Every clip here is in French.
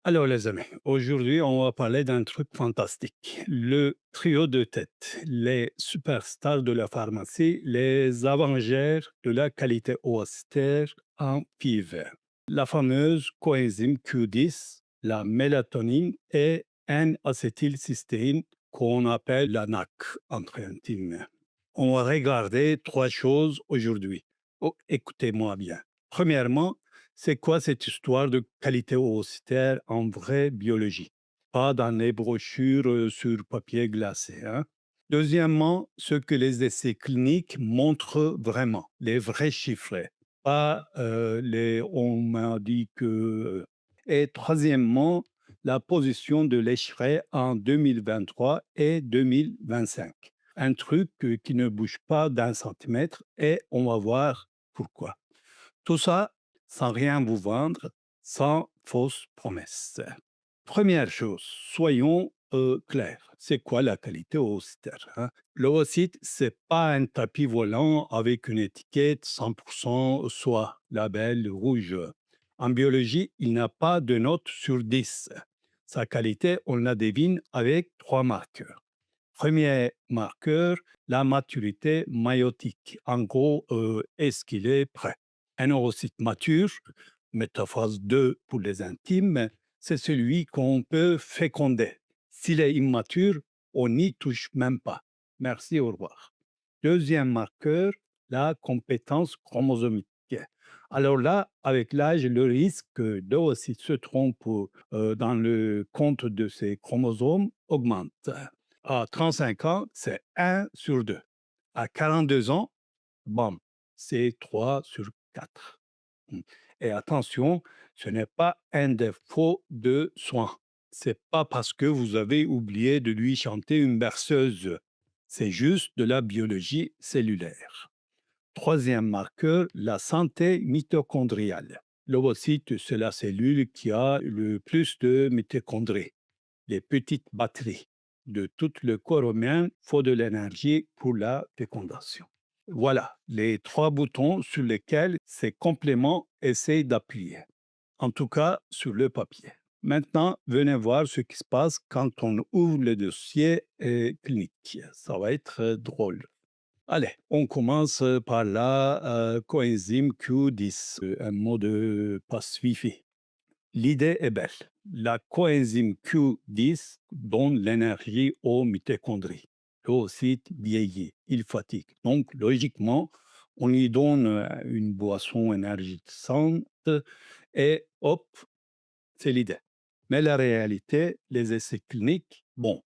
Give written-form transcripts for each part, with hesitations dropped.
Alors les amis, aujourd'hui on va parler d'un truc fantastique. Le trio de tête, les superstars de la pharmacie, les Avengers de la qualité austère en FIV. La fameuse coenzyme Q10, la mélatonine et N-acétylcystéine qu'on appelle la NAC entre intimes. On va regarder trois choses aujourd'hui. Oh, écoutez-moi bien. Premièrement, c'est quoi cette histoire de qualité austère en vraie biologie? Pas dans les brochures sur papier glacé, hein. Deuxièmement, ce que les essais cliniques montrent vraiment, les vrais chiffres, pas les on m'a dit que. Et troisièmement, la position de l'écheret en 2023 et 2025. Un truc qui ne bouge pas d'un centimètre et on va voir pourquoi. Tout ça sans rien vous vendre, sans fausses promesses. Première chose, soyons clairs. C'est quoi la qualité austère, hein? L'oocyte, c'est pas un tapis volant avec une étiquette 100% soie, label rouge. En biologie, il n'a pas de note sur 10. Sa qualité, on la devine avec trois marqueurs. Premier marqueur, la maturité maïotique. En gros, est-ce qu'il est prêt? Un oocyte mature, métaphase 2 pour les intimes, c'est celui qu'on peut féconder. S'il est immature, on n'y touche même pas. Merci, au revoir. Deuxième marqueur, la compétence chromosomique. Alors là, avec l'âge, le risque que l'oocyte se trompe dans le compte de ses chromosomes augmente. À 35 ans, c'est 1/2. À 42 ans, bam, c'est 3/4. Et attention, ce n'est pas un défaut de soin. C'est pas parce que vous avez oublié de lui chanter une berceuse. C'est juste de la biologie cellulaire. Troisième marqueur, la santé mitochondriale. L'ovocyte, c'est la cellule qui a le plus de mitochondries, les petites batteries. De tout le corps humain, il faut de l'énergie pour la fécondation. Voilà les trois boutons sur lesquels ces compléments essayent d'appuyer, en tout cas sur le papier. Maintenant, venez voir ce qui se passe quand on ouvre le dossier clinique. Ça va être drôle. Allez, on commence par la coenzyme Q10, un mot de passe-wifi. L'idée est belle. La coenzyme Q10 donne l'énergie aux mitochondries. L'oocyte vieillit, il fatigue. Donc, logiquement, on lui donne une boisson énergisante et hop, c'est l'idée. Mais la réalité, les essais cliniques, bon,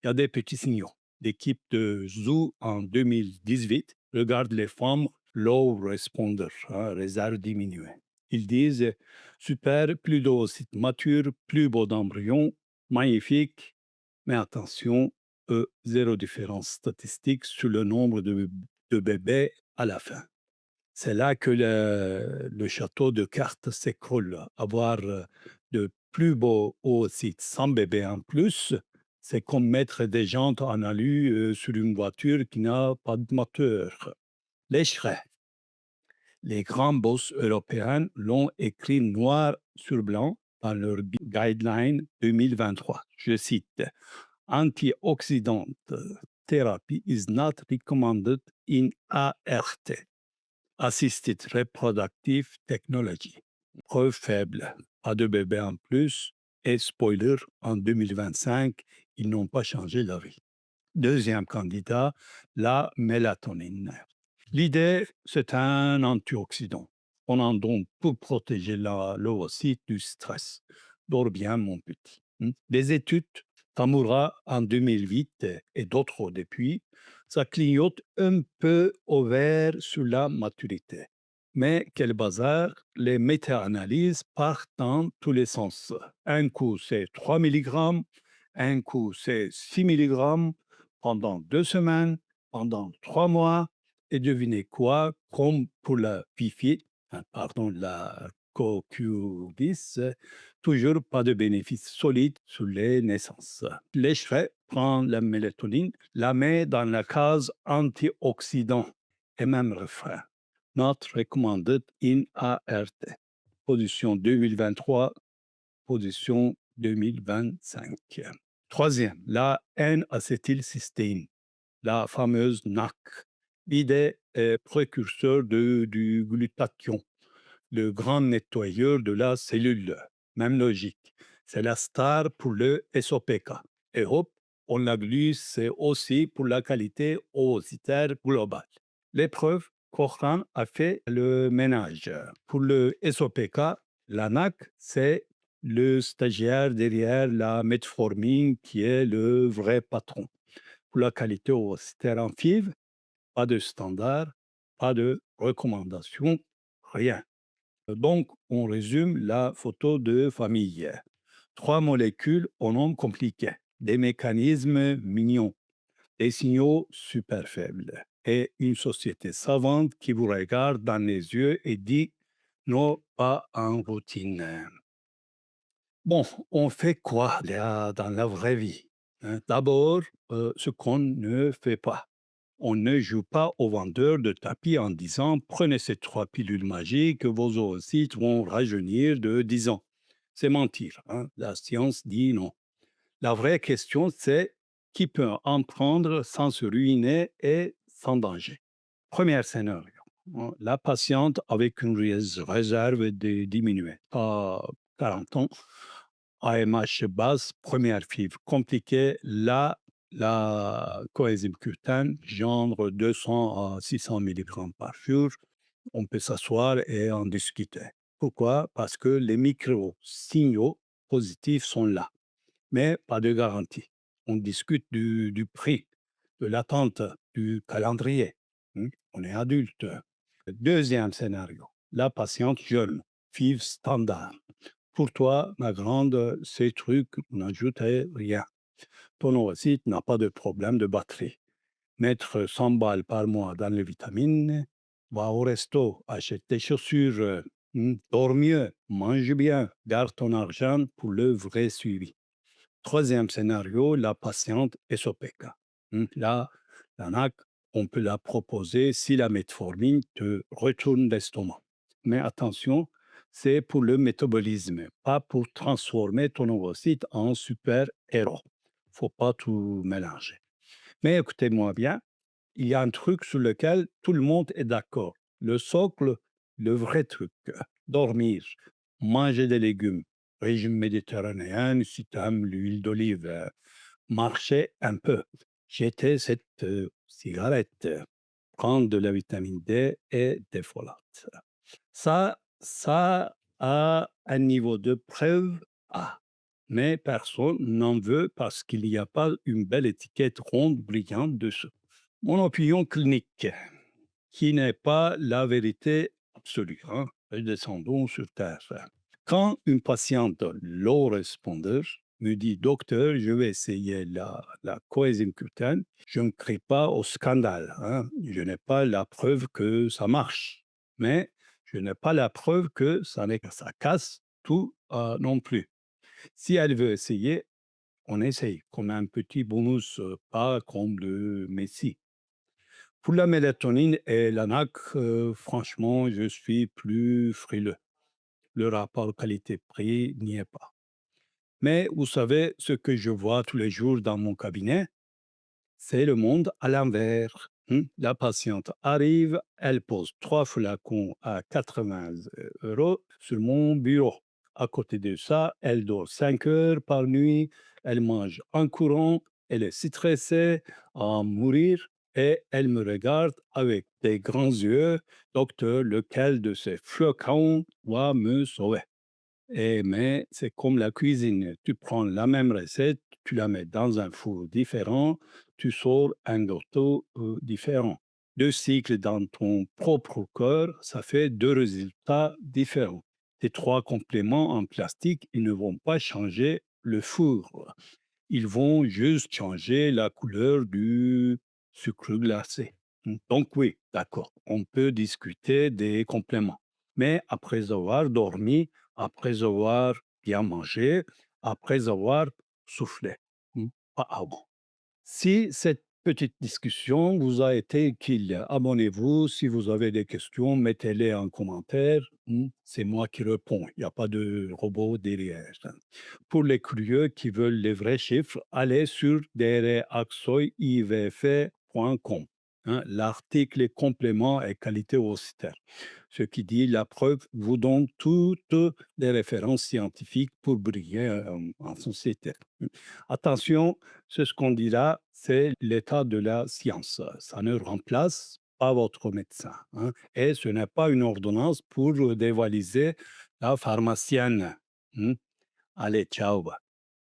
il y a des petits signaux. L'équipe de Zoo en 2018 regarde les femmes low responder, hein, réserve diminuée. Ils disent super, plus d'ovocytes matures, plus beau d'embryon, magnifique, mais attention, zéro différence statistique sur le nombre de bébés à la fin. C'est là que le château de cartes s'écroule. Avoir de plus beaux sites sans bébé en plus, c'est comme mettre des jantes en alu sur une voiture qui n'a pas de moteur. Les Shrek, les grands boss européens l'ont écrit noir sur blanc dans leur guideline 2023. Je cite: Antioxidant therapy is not recommended in ART. Assisted Reproductive Technology. Preuve faible, pas de bébé en plus et spoiler, en 2025, ils n'ont pas changé la vie. Deuxième candidat, la mélatonine. L'idée, c'est un antioxydant. On en donne pour protéger l'ovocyte du stress. Dors bien, mon petit. Les études, Tamura en 2008 et d'autres depuis, ça clignote un peu au vert sur la maturité. Mais quel bazar, les méta-analyses partent dans tous les sens. Un coup, c'est 3 mg, un coup, c'est 6 mg, pendant 2 semaines, pendant 3 mois, et devinez quoi, comme pour la PIFI, pardon, la CoQ10, toujours pas de bénéfice solide sur les naissances. L'écheret prend la mélatonine, la met dans la case antioxydant et même refrain. Not recommended in ART. Position 2023, position 2025. Troisième, la N-acétylcystéine, la fameuse NAC. L'idée est précurseur du glutathion, le grand nettoyeur de la cellule. Même logique. C'est la star pour le SOPK. Et hop, on la glisse aussi pour la qualité oocytaire globale. L'épreuve, Cochrane a fait le ménage. Pour le SOPK, l'ANAC, c'est le stagiaire derrière la metformine qui est le vrai patron. Pour la qualité oocytaire en FIV, pas de standard, pas de recommandation, rien. Donc, on résume la photo de famille. Trois molécules au nom compliqué, des mécanismes mignons, des signaux super faibles et une société savante qui vous regarde dans les yeux et dit non, pas en routine. Bon, on fait quoi là, dans la vraie vie, hein? D'abord, ce qu'on ne fait pas. On ne joue pas aux vendeurs de tapis en disant prenez ces trois pilules magiques, vos oocytes vont rajeunir de 10 ans. C'est mentir, hein. La science dit non. La vraie question, c'est qui peut en prendre sans se ruiner et sans danger. Premier scénario, hein, la patiente avec une réserve de diminuer, pas 40 ans, AMH basse, première FIV compliquée, là, la coenzyme Q10, genre 200 à 600 mg par jour, on peut s'asseoir et en discuter. Pourquoi? Parce que les micro-signaux positifs sont là, mais pas de garantie. On discute du prix, de l'attente, du calendrier, hein. On est adulte. Deuxième scénario, la patiente jeune, FIV standard. Pour toi, ma grande, ces trucs n'ajoutent rien. Ton oocyte n'a pas de problème de batterie. Mettre 100 balles par mois dans les vitamines, va au resto, achète tes chaussures, dors mieux, mange bien, garde ton argent pour le vrai suivi. Troisième scénario, la patiente SOPK. Là, la NAC, on peut la proposer si la metformine te retourne l'estomac. Mais attention, c'est pour le métabolisme, pas pour transformer ton ovocyte en super-héros. Faut pas tout mélanger. Mais écoutez-moi bien, il y a un truc sur lequel tout le monde est d'accord. Le socle, le vrai truc, dormir, manger des légumes, régime méditerranéen, si tu aimes l'huile d'olive, marcher un peu, jeter cette cigarette, prendre de la vitamine D et des folates. Ça a un niveau de preuve A. Mais personne n'en veut parce qu'il n'y a pas une belle étiquette ronde brillante dessus. Mon opinion clinique, qui n'est pas la vérité absolue, hein. Descendons sur terre. Quand une patiente low responder me dit docteur, je vais essayer la coenzyme Q10, je ne crie pas au scandale, hein. Je n'ai pas la preuve que ça marche, mais je n'ai pas la preuve que ça casse tout non plus. Si elle veut essayer, on essaye comme un petit bonus, pas comme le Messi. Pour la mélatonine et l'ANAC, franchement, je suis plus frileux. Le rapport qualité-prix n'y est pas. Mais vous savez, ce que je vois tous les jours dans mon cabinet, c'est le monde à l'envers. La patiente arrive, elle pose trois flacons à 80 euros sur mon bureau. À côté de ça, elle dort 5 heures par nuit, elle mange en courant, elle est stressée à mourir et elle me regarde avec des grands yeux. Docteur, lequel de ces flacons va me sauver? Mais c'est comme la cuisine. Tu prends la même recette, tu la mets dans un four différent, tu sors un gâteau différent. Deux cycles dans ton propre corps, ça fait deux résultats différents. Ces trois compléments en plastique, ils ne vont pas changer le four. Ils vont juste changer la couleur du sucre glacé. Donc oui, d'accord, on peut discuter des compléments. Mais après avoir dormi, après avoir bien mangé, après avoir soufflé, pas avant. Si cette Petite discussion vous a été utile. Abonnez-vous. Si vous avez des questions, mettez-les en commentaire. C'est moi qui réponds. Il n'y a pas de robot derrière. Pour les curieux qui veulent les vrais chiffres, allez sur draxoivf.com. L'article est complément et qualité ovocytaire. Ce qui dit la preuve vous donne toutes les références scientifiques pour briller en société. Attention, c'est ce qu'on dit là, c'est l'état de la science. Ça ne remplace pas votre médecin. Et ce n'est pas une ordonnance pour dévaliser la pharmacienne. Allez, ciao.